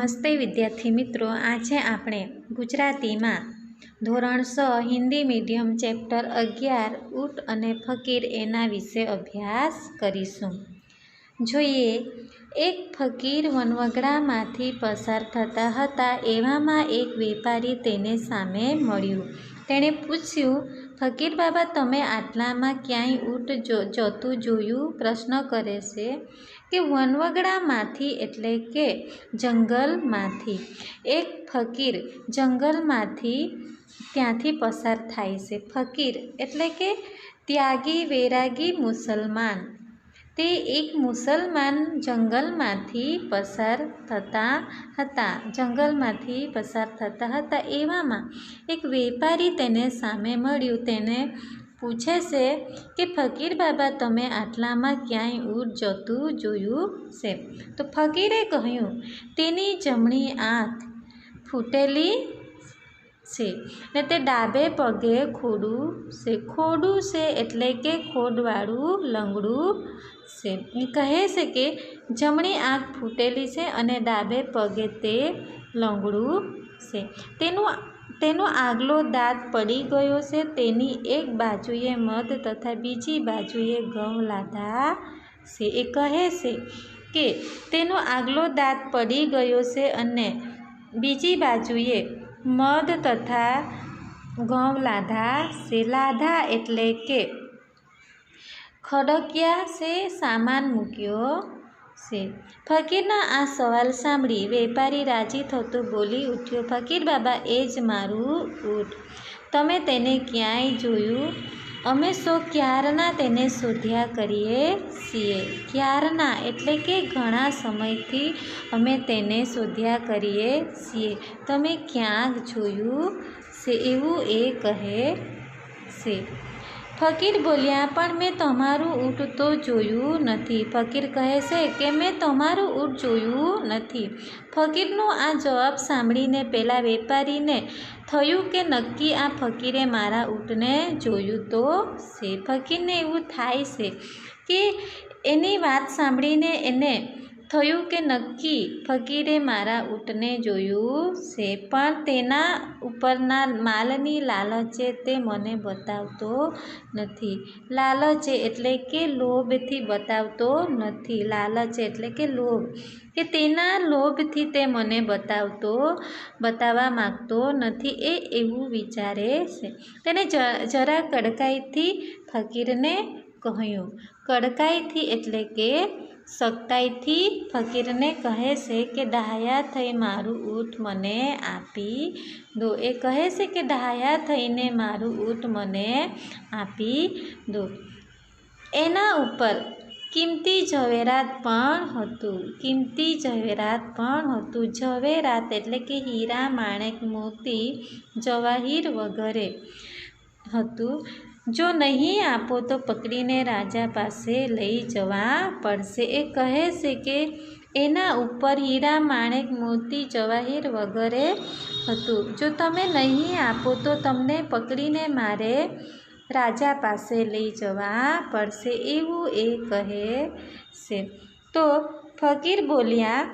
નમસ્તે વિદ્યાર્થી મિત્રો, આજે આપણે ગુજરાતીમાં ધોરણ 6 હિન્દી મીડિયમ ચેપ્ટર 11 ઊંટ અને ફકીર એના વિશે અભ્યાસ કરીશું. જોઈએ, એક ફકીર વનવગડામાંથી પસાર થતા હતા. એવામાં એક વેપારી તેને સામે મળ્યું. તેણે પૂછ્યું, ફકીર બાબા, તમે આટલામાં ક્યાંય ઊંટ જતું જોયું? પ્રશ્ન કરે છે કે વનવગડામાંથી એટલે કે જંગલમાંથી. એક ફકીર જંગલમાંથી ત્યાંથી પસાર થાય છે. ફકીર એટલે કે ત્યાગી વૈરાગી મુસલમાન. તે એક મુસલમાન જંગલમાંથી પસાર થતા હતા. એવામાં એક વેપારી તેને સામે મળ્યું. તેને પૂછે છે કે ફકીર બાબા, તમે આટલામાં ક્યાંય ઊંટ જતું જોયું છે? તો ફકીરે કહ્યું, તેની જમણી આંખ ફૂટેલી છે ને તે ડાબે પગે ખોડું છે એટલે કે ખોડવાળું લંગડું છે. એ કહે છે કે જમણી આંખ ફૂટેલી છે અને ડાબે પગે તે લંગડું છે. તેનો આગલો દાંત પડી ગયો છે. તેની એક બાજુએ મધ તથા બીજી બાજુએ ઘઉં લાધા છે. એ કહે છે કે તેનો આગલો દાંત પડી ગયો છે અને બીજી બાજુએ મધ તથા ઘઉં લાધા છે. લાધા એટલે કે ખડક્યા છે, સામાન મૂક્યો છે. ફકીરના આ સવાલ સાંભળી વેપારી રાજી થતો બોલી ઉઠ્યો, ફકીર બાબા, એ જ મારું ઊંટ. તમે તેને ક્યાંય જોયું? અમે સૌ ક્યારના તેને શોધ્યા કરીએ છીએ. ક્યારના એટલે કે ઘણા સમયથી અમે તેને શોધ્યા કરીએ છીએ. તમે ક્યાંક જોયું છે એવું એ કહે છે. ફકીર બોલ્યા, પણ મેં તમારું ઊંટ તો જોયું નથી. ફકીર કહે છે કે મેં તમારું ઊંટ જોયું નથી. ફકીરનો આ જવાબ સાંભળીને પેલા વેપારીને થયું કે નક્કી આ ફકીરે મારા ઊંટને જોયું તો છે. ફકીરને એવું થાય છે કે એની વાત સાંભળીને એને થયું કે નક્કી ફકીરે મારા ઊંટને જોયું છે, પણ તેના ઉપરના માલની લાલચે તે મને બતાવતો નથી. લાલચે એટલે કે લોભથી બતાવતો નથી. લાલચ એટલે કે લોભ, કે તેના લોભથી તે મને બતાવવા માગતો નથી. એ એવું વિચારે છે. તેને જરા કડકાઈથી ફકીરને કહ્યું. કડકાઈથી એટલે કે સખ્તાઈથી ફકીરને કહે છે કે ડાહ્યા થઈ મારું ઊંટ મને આપી દો. એ કહે છે કે ડાહ્યા થઈને મારું ઊંટ મને આપી દો. એના ઉપર કિંમતી ઝવેરાત પણ હતું. ઝવેરાત એટલે કે હીરા, માણેક, મોતી, જવાહીર વગેરે હતું. જો નહીં આપો તો પકડીને રાજા પાસે લઈ જવા પડશે. એ કહે છે કે એના ઉપર હીરા, માણેક, મોતી, જવાહીર વગેરે હતું. જો તમે નહીં આપો તો તમને પકડીને મારે રાજા પાસે લઈ જવા પડશે, એવું એ કહે છે. તો ફકીર બોલ્યા,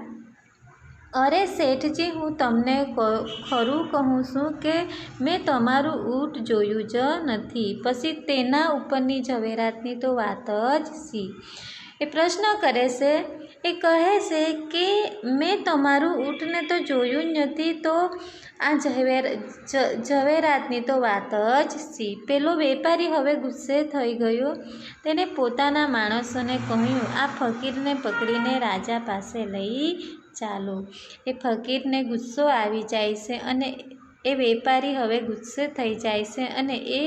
અરે શેઠજી, હું તમને ખરું કહું છું કે મેં તમારું ઊંટ જોયું જ નથી. પછી તેના ઉપરની ઝવેરાતની તો વાત જ શી? એ પ્રશ્ન કરે છે. એ કહે છે કે મેં તમારું ઊંટને તો જોયું જ નથી, તો આ ઝવેરાતની તો વાત જ શી? પેલો વેપારી હવે ગુસ્સે થઈ ગયો. તેને પોતાના માણસોને કહ્યું, આ ફકીરને પકડીને રાજા પાસે લઈ ચાલો. એ ફકીરને ગુસ્સો આવી જાય છે અને એ વેપારી હવે ગુસ્સે થઈ જાય છે અને એ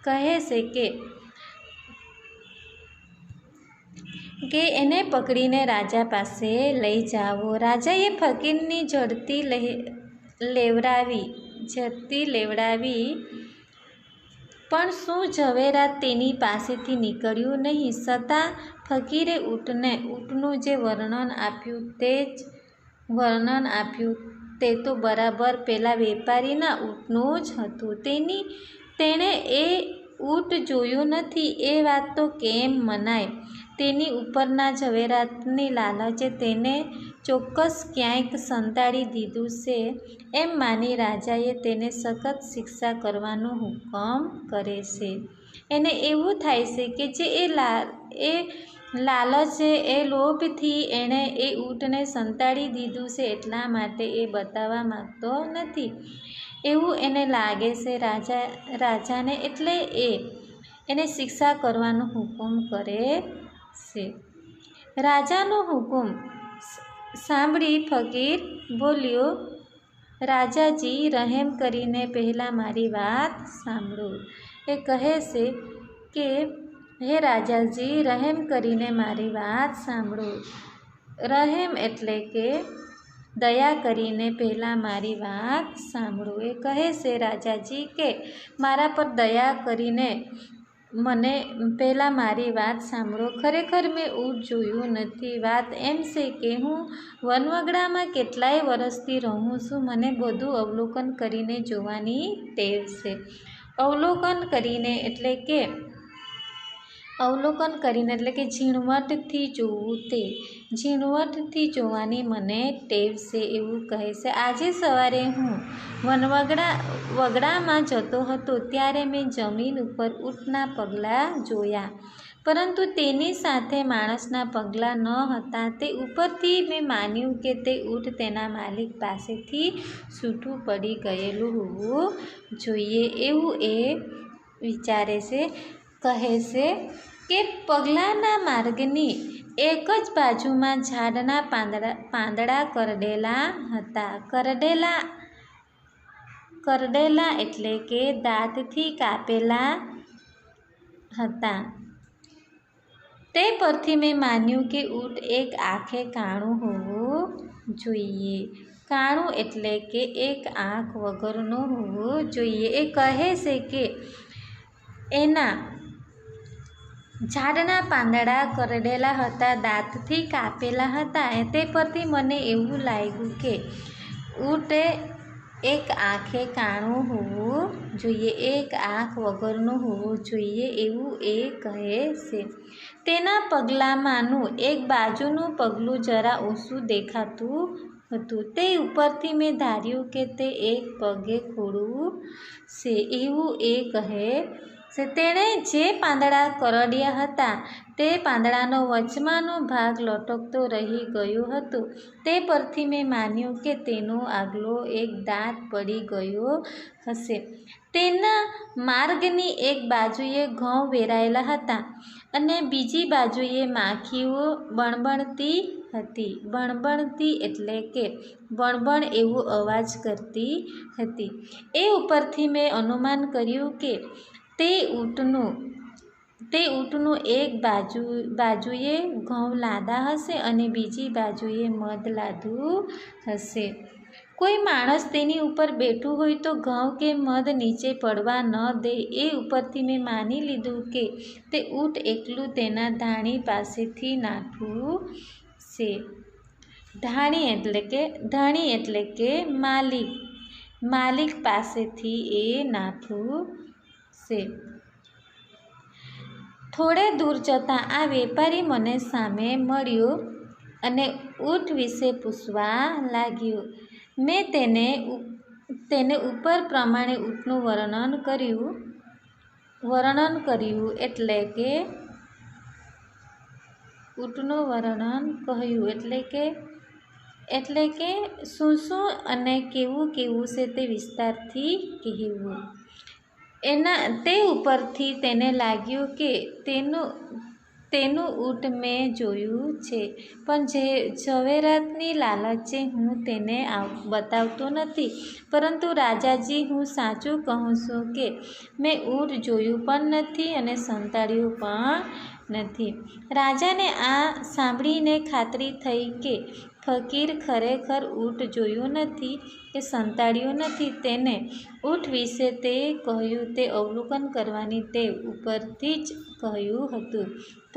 કહે છે કે એને પકડીને રાજા પાસે લઈ જાઓ. રાજાએ ફકીરની ઝડતી લેવડાવી, પણ શું ઝવેરાત તેની પાસેથી નીકળ્યું નહીં. છતાં ફકીરે ઊંટનું જે વર્ણન આપ્યું તે તો બરાબર પેલા વેપારીના ઊંટનું જ હતું. તેણે એ ઊંટ જોયું નથી એ વાત તો કેમ મનાય? તેની ઉપરના ઝવેરાતની લાલચે તેને ચોક્કસ ક્યાંક સંતાડી દીધું છે એમ માની રાજાએ તેને સખત શિક્ષા કરવાનો હુકમ કરે છે. એને એવું થાય છે કે જે એ લાલચે એ લોભથી એણે એ ઊંટને સંતાડી દીધું છે એટલા માટે એ બતાવવા માંગતો નથી એવું એને લાગે છે રાજાને, એટલે એને શિક્ષા કરવાનો હુકમ કરે છે. રાજાનો હુકમ સાંભળી ફકીર બોલ્યો, રાજાજી, રહેમ કરીને પહેલાં મારી વાત સાંભળો. એ કહે છે કે હે રાજાજી, રહેમ કરીને મારી વાત સાંભળો. રહેમ એટલે કે દયા કરીને પહેલાં મારી વાત સાંભળો. એ કહે છે રાજાજી કે મારા પર દયા કરીને મને પહેલાં મારી વાત સાંભળો. ખરેખર મેં ઊંટ જોયું નથી. વાત એમ છે કે હું વનવગડામાં કેટલાય વર્ષથી રહું છું. મને બધું અવલોકન કરીને જોવાની ટેવ છે. અવલોકન કરીને એટલે કે ઝીણવટથી જોવું, તે ઝીણવટથી જોવાની મને ટેવ છે એવું કહે છે. આજે સવારે હું વગડામાં જતો હતો ત્યારે મેં જમીન ઉપર ઊંટના પગલાં જોયા, પરંતુ તેની સાથે માણસના પગલાં ન હતા. તે ઉપરથી મેં માન્યું કે તે ઊંટ તેના માલિક પાસેથી છૂટું પડી ગયેલું હોવું જોઈએ એવું એ વિચારે છે. કહે છે કે પગલાંના માર્ગની એક જ બાજુમાં ઝાડના પાંદડા કરડેલા હતા. કરડેલા એટલે કે દાંતથી કાપેલા હતા. તે પરથી મેં માન્યું કે ઊંટ એક આંખે કાણું હોવું જોઈએ. કાણું એટલે કે એક આંખ વગરનો હોવો જોઈએ. એ કહે છે કે એના ઝાડના પાંદડા કરડેલા હતા, દાંતથી કાપેલા હતા. તે પરથી મને એવું લાગ્યું કે ઊંટ એક આંખે કાણું હોવું જોઈએ, એક આંખ વગરનો હોવો જોઈએ એવું એ કહે છે. તેના પગલાંમાંનું એક બાજુનું પગલું જરા ઊંચું દેખાતું હતું. તે ઉપરથી મેં ધાર્યું કે તે એક પગે ખોડું છે એવું એ કહે છે. તેણે જે પાંદડા કરડ્યા હતા તે પાંદડાનો વચમાંનો ભાગ લટકતો રહી ગયો હતો. તે પરથી મેં માન્યું કે તેનો આગલો એક દાંત પડી ગયો હશે. તેના માર્ગની એક બાજુએ ઘઉં વેરાયેલા હતા અને બીજી બાજુએ માખીઓ બણબણતી હતી. બણબણતી એટલે કે બણબણ એવો અવાજ કરતી હતી. એ ઉપરથી મેં અનુમાન કર્યું કે તે ઊંટનું એક બાજુએ ઘઉં લાદા હશે અને બીજી બાજુએ મધ લાદું હશે. કોઈ માણસ તેની ઉપર બેઠું હોય તો ઘઉં કે મધ નીચે પડવા ન દે. એ ઉપરથી મેં માની લીધું કે તે ઊંટ એકલું તેના ધાણી પાસેથી નાઠું છે. ધાણી એટલે કે માલિક પાસેથી એ નાઠું છે. થોડે દૂર જતાં આ વેપારી મને સામે મળ્યો અને ઊંટ વિશે પૂછવા લાગ્યો. મેં તેને ઉપર પ્રમાણે ઊંટનું વર્ણન કર્યું એટલે કે શું અને કેવું છે તે વિસ્તારથી કહેવું. તે ઉપરથી તેને લાગ્યું કે તેનું ઊંટ મેં જોયું છે, પણ ઝવેરાતની લાલચે હું તેને બતાવતો નથી. પરંતુ રાજાજી, હું સાચું કહું છું કે મેં ઊંટ જોયું પણ નથી અને સંતાડ્યું પણ નથી. રાજાને આ સાંભળીને ખાતરી થઈ કે ફકીર ખરેખર ઊંટ જોયું નથી કે સંતાડ્યું નથી. તેને ઊંટ વિશે તે કહ્યું તે અવલોકન કરવાની ટેવ ઉપરથી જ કહ્યું હતું.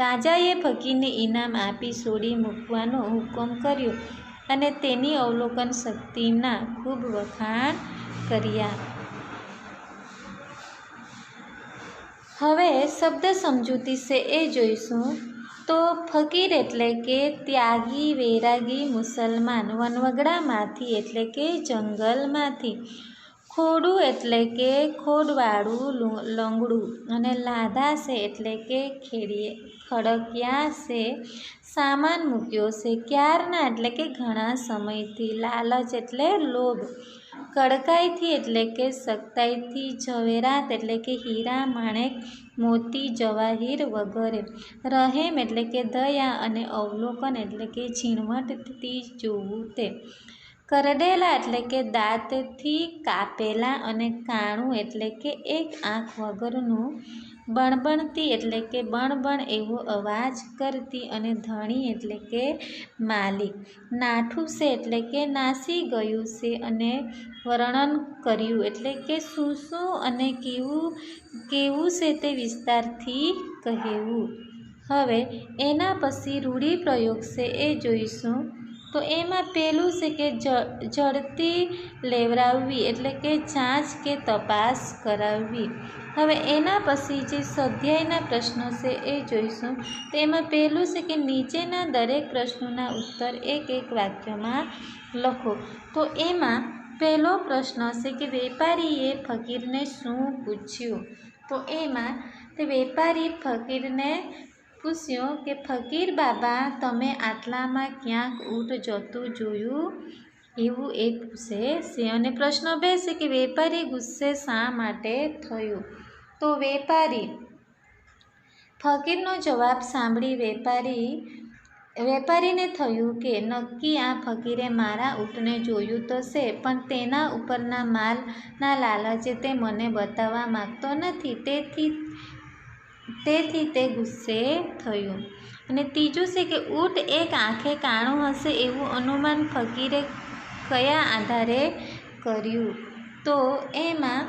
રાજાએ ફકીરને ઇનામ આપી છોડી મૂકવાનો હુકમ કર્યો અને તેની અવલોકન શક્તિના ખૂબ વખાણ કર્યા. હવે શબ્દ સમજૂતી છે એ જોઈશું. તો ફકીર એટલે કે ત્યાગી, વૈરાગી, મુસલમાન. વનવગડામાંથી એટલે કે જંગલમાંથી. ખોડું એટલે કે ખોડવાળું, લંગડું. અને લાધા છે એટલે કે ખડકિયા છે, સામાન મૂક્યો છે. ક્યારના એટલે કે ઘણા સમયથી. લાલચ એટલે લોભ. કડકાઈથી એટલે કે સખ્તાઈથી. ઝવેરાત એટલે કે હીરા, માણેક, મોતી, જવાહીર વગેરે. રહેમ એટલે કે દયા અને અવલોકન એટલે કે ઝીણવટથી જોવું તે. કરડેલા એટલે કે દાંતથી કાપેલા. અને કાણું એટલે કે એક આંખ વગરનું. બણબણતી એટલે કે બણબણ એવો અવાજ કરતી. અને ધણી એટલે કે માલિક. નાઠું છે એટલે કે નાસી ગયું છે. અને વર્ણન કર્યું એટલે કે શું શું અને કેવું કેવું છે તે વિસ્તારથી કહેવું. હવે એના પછી રૂઢિપ્રયોગ છે એ જોઈશું. તો એમાં પહેલું છે કે જડતી લેવરાવવી એટલે કે જાંચ કે તપાસ કરાવવી. હવે એના પછી જે સ્વાધ્યાયના પ્રશ્નો છે એ જોઈશું. તો એમાં પહેલું છે કે નીચેના દરેક પ્રશ્નોના ઉત્તર એક એક વાક્યમાં લખો. તો એમાં પહેલો પ્રશ્ન છે કે વેપારીએ ફકીરને શું પૂછ્યું. તો એમાં તે વેપારી ફકીરને પૂછ્યું કે ફકીર બાબા, તમે આટલામાં ક્યાંક ઊંટ જતું જોયું? એવું એ પૂછે છે. અને પ્રશ્ન 2 છે કે વેપારી ગુસ્સે શા માટે થયો? તો વેપારી ફકીરનો જવાબ સાંભળી વેપારીને થયું કે નક્કી આ ફકીરે મારા ઊંટને જોયું તો છે, પણ તેના ઉપરના માલના લાલચે તે મને બતાવવા માગતો નથી, તેથી તે ગુસ્સે થયું. અને ત્રીજું છે કે ઊંટ એક આંખે કાણું હશે એવું અનુમાન ફકીરે કયા આધારે કર્યું? તો એમાં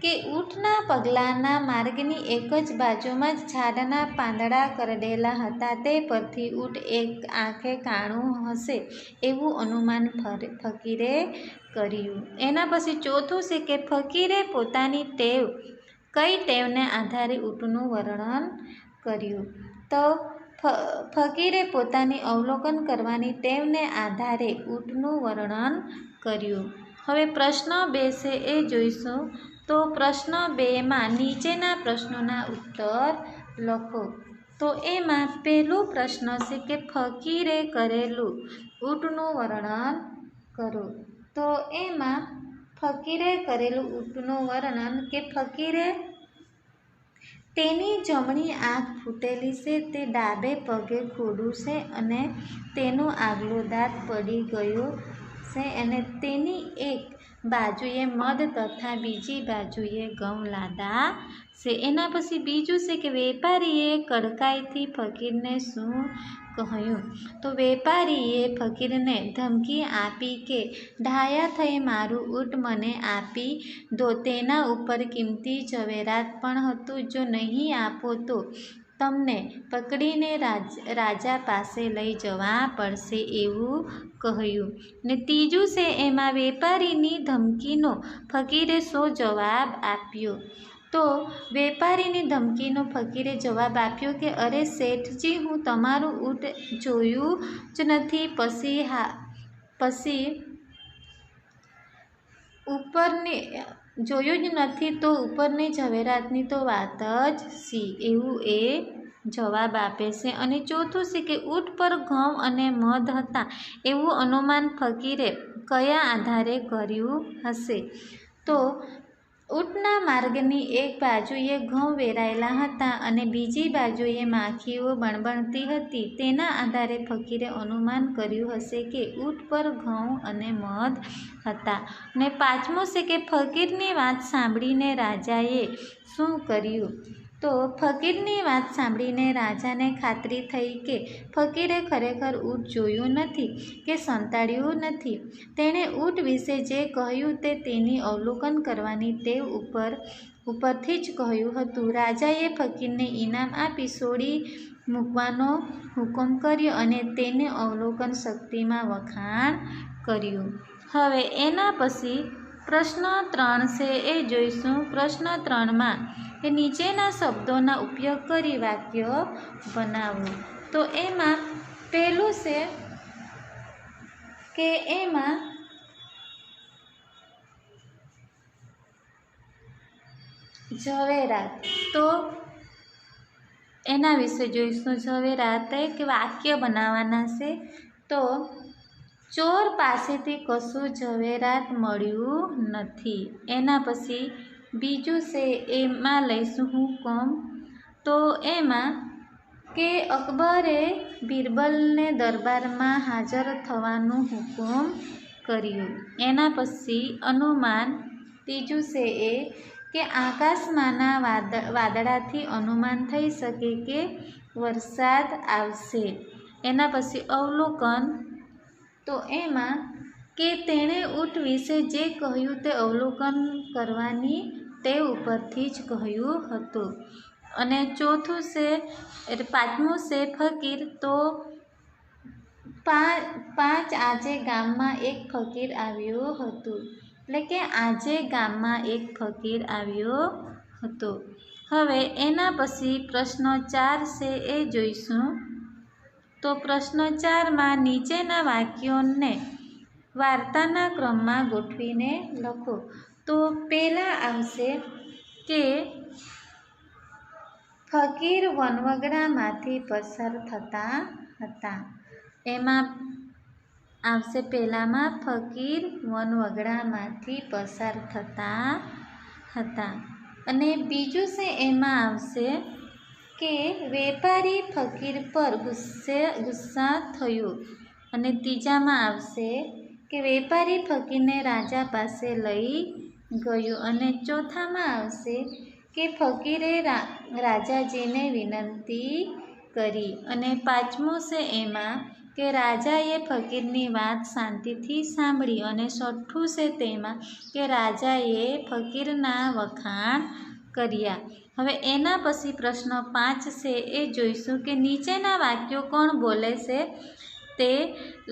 કે ઊંટના પગલાંના માર્ગની એક જ બાજુમાં જ ઝાડના પાંદડા કરડેલા હતા, તે પરથી ઊંટ એક આંખે કાણું હશે એવું અનુમાન ફકીરે કર્યું. એના પછી ચોથું છે કે ફકીરે પોતાની કઈ ટેવને આધારે ઊંટનું વર્ણન કર્યું? તો ફકીરે પોતાની અવલોકન કરવાની ટેવને આધારે ઊંટનું વર્ણન કર્યું. હવે પ્રશ્ન 2 છે એ જોઈશું. તો પ્રશ્ન 2માં નીચેના પ્રશ્નોના ઉત્તર લખો. તો એમાં પહેલું પ્રશ્ન છે કે ફકીરે કરેલું ઊંટનું વર્ણન કરો. તો એમાં ફકીરે કરેલું ઊંટનું વર્ણન કે ફકીરે તેની જમણી આંખ ફૂટેલી છે, તે ડાબે પગે ખોડું છે અને તેનો આગલો દાંત પડી ગયો છે અને તેની એક બાજુએ મધ તથા બીજી બાજુએ ઘઉં લાદા છે. એના પછી બીજું છે કે વેપારીએ કડકાઈથી ફકીરને શું કહ્યું? તો વેપારીએ ફકીરને ધમકી આપી કે ડાહ્યા થઈ મારું ઊંટ મને આપી દો, તેના ઉપર કિંમતી ઝવેરાત પણ હતું, જો નહીં આપો તો તમને પકડીને રાજા પાસે લઈ જવા પડશે એવું કહ્યું. ને ત્રીજું છે એમાં વેપારીની ધમકીનો ફકીરે શો જવાબ આપ્યો? તો વેપારીની ધમકીનો ફકીરે જવાબ આપ્યો કે અરે શેઠજી, હું તમારું ઊંટ જોયું જ નથી, તો ઉપરની ઝવેરાતની તો વાત જ શી, એવું એ જવાબ આપે છે. અને ચોથું છે કે ઊંટ પર ઘઉં અને મધ હતા એવું અનુમાન ફકીરે કયા આધારે કર્યું હશે? તો ઊંટના માર્ગની એક બાજુએ ઘઉં વેરાયેલા હતા અને બીજી બાજુએ માખીઓ બણબણતી હતી, તેના આધારે ફકીરે અનુમાન કર્યું હશે કે ઊંટ પર ઘઉં અને મધ હતા. ને પાંચમું છે કે ફકીરની વાત સાંભળીને રાજાએ શું કર્યું? તો ફકીરની વાત સાંભળીને રાજાને ખાતરી થઈ કે ફકીરે ખરેખર ઊંટ જોયું નથી કે સંતાડ્યું નથી. તેણે ઊંટ વિશે જે કહ્યું તે તેની અવલોકન કરવાની ટેવ ઉપરથી જ કહ્યું હતું. રાજાએ ફકીરને ઇનામ આપી છોડી મૂકવાનો હુકમ કર્યો અને તેની અવલોકન શક્તિમાં વખાણ કર્યું. હવે એના પછી પ્રશ્ન 3 છે એ જોઈશું. પ્રશ્ન 3માં કે નીચેના શબ્દોના ઉપયોગ કરી વાક્ય બનાવો. તો એમાં પહેલું છે કે એમાં ઝવેરાત. તો એના વિશે જોઈશું. ઝવેરાત એક વાક્ય બનાવવાના છે. તો ચોર પાસેથી કશું ઝવેરાત મળ્યું નથી. એના પછી બીજું છે એમાં લઈશું હુકમ. તો એમાં કે અકબરે બિરબલને દરબારમાં હાજર થવાનું હુકમ કર્યું. એના પછી અનુમાન. ત્રીજું છે એ કે આકાશમાંના વાદળાથી અનુમાન થઈ શકે કે વરસાદ આવશે. એના પછી અવલોકન. તો એમાં કે તેણે ઊંટ વિશે જે કહ્યું તે અવલોકન કરવાની તે ઉપરથી જ કહ્યું હતું. અને ચોથું છે પાંચમું છે ફકીર. તો પાંચ આજે ગામમાં એક ફકીર આવ્યો હતો. એટલે કે આજે ગામમાં એક ફકીર આવ્યો હતો. હવે એના પછી પ્રશ્ન 4 છે એ જોઈશું. તો પ્રશ્ન 4માં નીચેના વાક્યોને વાર્તાના ક્રમમાં ગોઠવીને લખો. તો પહેલાં આવશે કે ફકીર વનવગડામાંથી પસાર થતા હતા. એમાં આવશે પહેલામાં ફકીર વનવગડામાંથી પસાર થતા હતા. અને બીજું છે એમાં આવશે કે વેપારી ફકીર પર ગુસ્સા થયો. અને ત્રીજામાં આવશે કે વેપારી ફકીરને રાજા પાસે લઈ ગયો. અને ચોથામાં આવશે કે ફકીરે રાજાજીને વિનંતી કરી. અને પાંચમું છે એમાં કે રાજાએ ફકીરની વાત શાંતિથી સાંભળી. અને છઠ્ઠું છે તેમાં કે રાજાએ ફકીરના વખાણ કર્યા. હવે એના પછી પ્રશ્ન 5 છે એ જોઈશું કે નીચેના વાક્યો કોણ બોલે છે તે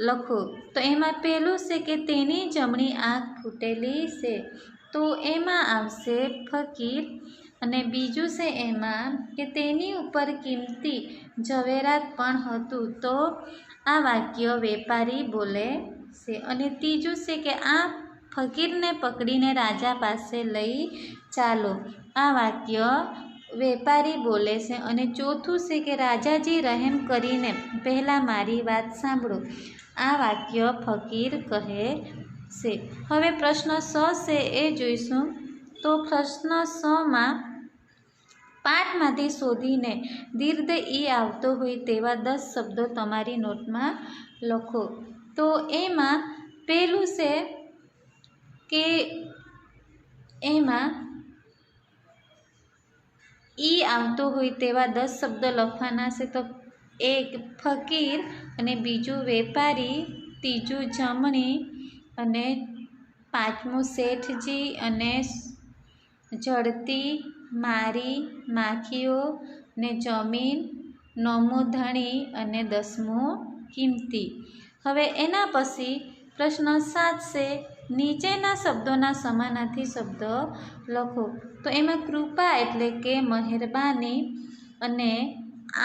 લખો. તો એમાં પહેલું છે કે તેની જમણી આંખ ફૂટેલી છે. તો એમાં આવશે ફકીર. અને બીજું છે એમાં કે તેની ઉપર કિંમતી ઝવેરાત પણ હતું. તો આ વાક્ય વેપારી બોલે છે. અને ત્રીજું છે કે આ ફકીરને પકડીને રાજા પાસે લઈ ચાલો. આ વાક્ય વેપારી બોલે છે. અને ચોથું છે કે રાજાજી રહેમ કરીને પહેલાં મારી વાત સાંભળો. આ વાક્ય ફકીર કહે છે. હવે પ્રશ્ન 6 છે એ જોઈશું. તો પ્રશ્ન 6માં પાઠમાંથી શોધીને દીર્ઘ ઈ આવતો હોય તેવા 10 શબ્દો તમારી નોટમાં લખો. તો એમાં પહેલું છે કે એમાં ઈ આવતો હોય તેવા 10 શબ્દો લખવાના છે. તો એક ફકીર, અને બીજું વેપારી, ત્રીજું જમણી, અને પાંચમું શેઠજી, અને જડતી, મારી, માખીઓ, ને જમીન, નવમું ધણી, અને 10મું કિંમતી. હવે એના પછી પ્રશ્ન 7 છે નીચેના શબ્દોના સમાનાર્થી શબ્દો લખો. તો એમાં કૃપા એટલે કે મહેરબાની, અને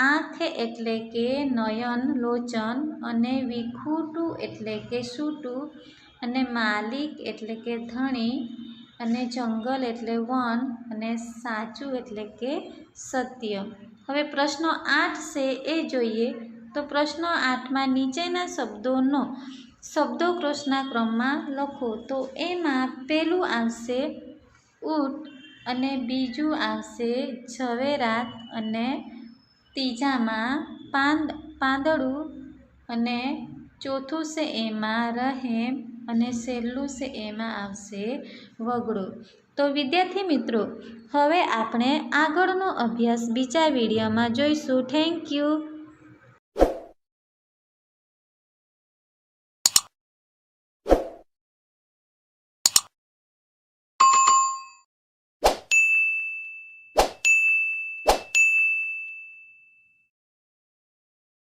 આંખ એટલે કે નયન, લોચન, અને વિખૂટું એટલે કે સૂટું, અને માલિક એટલે કે ધણી, અને જંગલ એટલે વન, અને સાચું એટલે કે સત્ય. હવે પ્રશ્ન 8 છે એ જોઈએ. તો પ્રશ્ન 8માં નીચેના શબ્દોનો શબ્દકોશના ક્રમમાં લખો. તો એમાં પહેલું આવશે ઊંટ, અને બીજું આવશે ઝવેરાત, અને ત્રીજામાં પાંદડું, અને ચોથું છે એમાં રહેમ, અને છેલ્લું છે એમાં આવશે વગડો. તો વિદ્યાર્થી મિત્રો, હવે આપણે આગળનો અભ્યાસ બીજા વિડીયોમાં જોઈશું. Thank you.